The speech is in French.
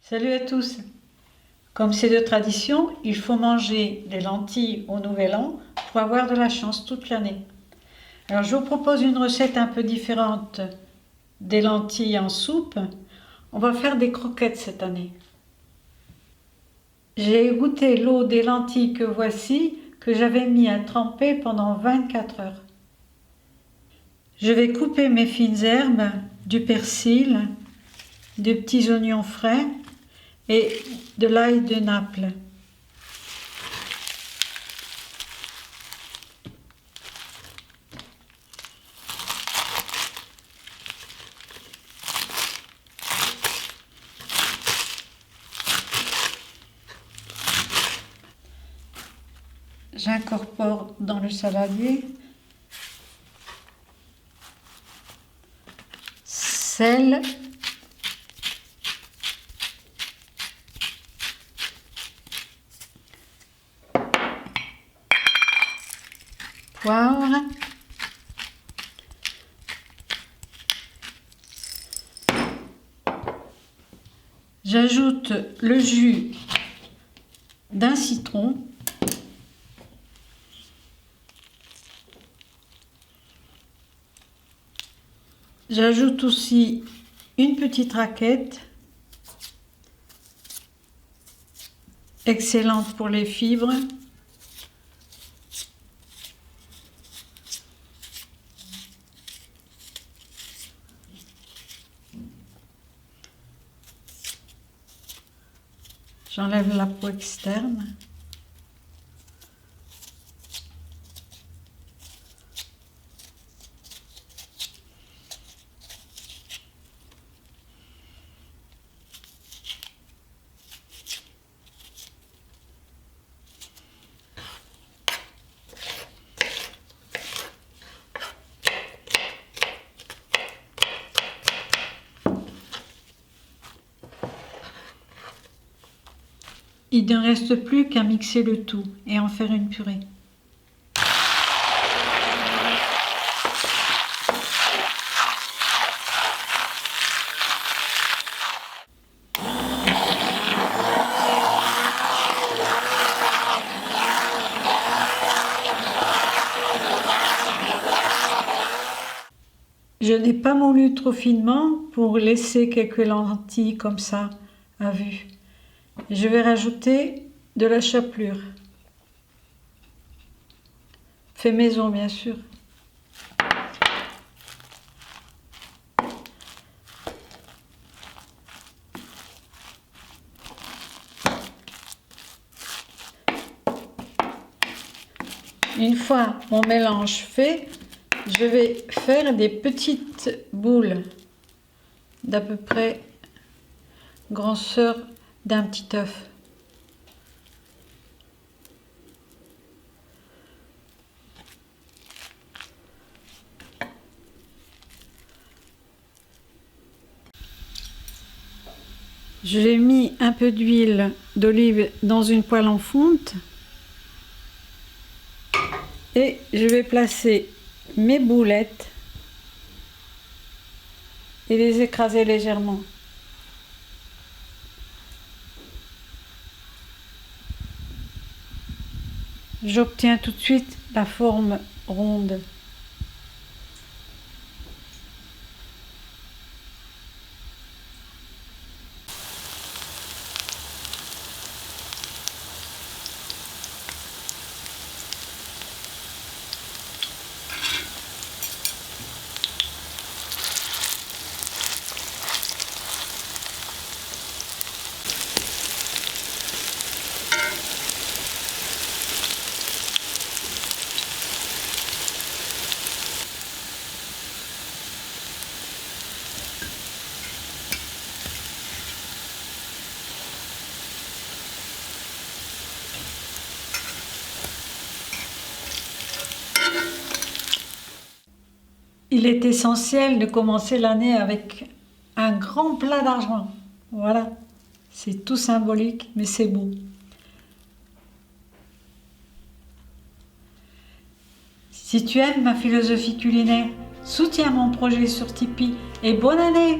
Salut à tous! Comme c'est de tradition, il faut manger des lentilles au Nouvel An pour avoir de la chance toute l'année. Alors je vous propose une recette un peu différente des lentilles en soupe. On va faire des croquettes cette année. J'ai goûté l'eau des lentilles que voici, que j'avais mis à tremper pendant 24 heures. Je vais couper mes fines herbes, du persil, des petits oignons frais et de l'ail de Naples. J'incorpore dans le saladier sel, poivre, j'ajoute le jus d'un citron, j'ajoute aussi une petite raquette, excellente pour les fibres. J'enlève la peau externe. Il ne reste plus qu'à mixer le tout et en faire une purée. Je n'ai pas moulu trop finement pour laisser quelques lentilles comme ça à vue. Je vais rajouter de la chapelure. Fait maison bien sûr. Une fois mon mélange fait, je vais faire des petites boules d'à peu près grosseur d'un petit œuf. J'ai mis un peu d'huile d'olive dans une poêle en fonte et je vais placer mes boulettes et les écraser légèrement. J'obtiens tout de suite la forme ronde. Il est essentiel de commencer l'année avec un grand plat d'argent. Voilà, c'est tout symbolique, mais c'est beau. Si tu aimes ma philosophie culinaire, soutiens mon projet sur Tipeee et bonne année!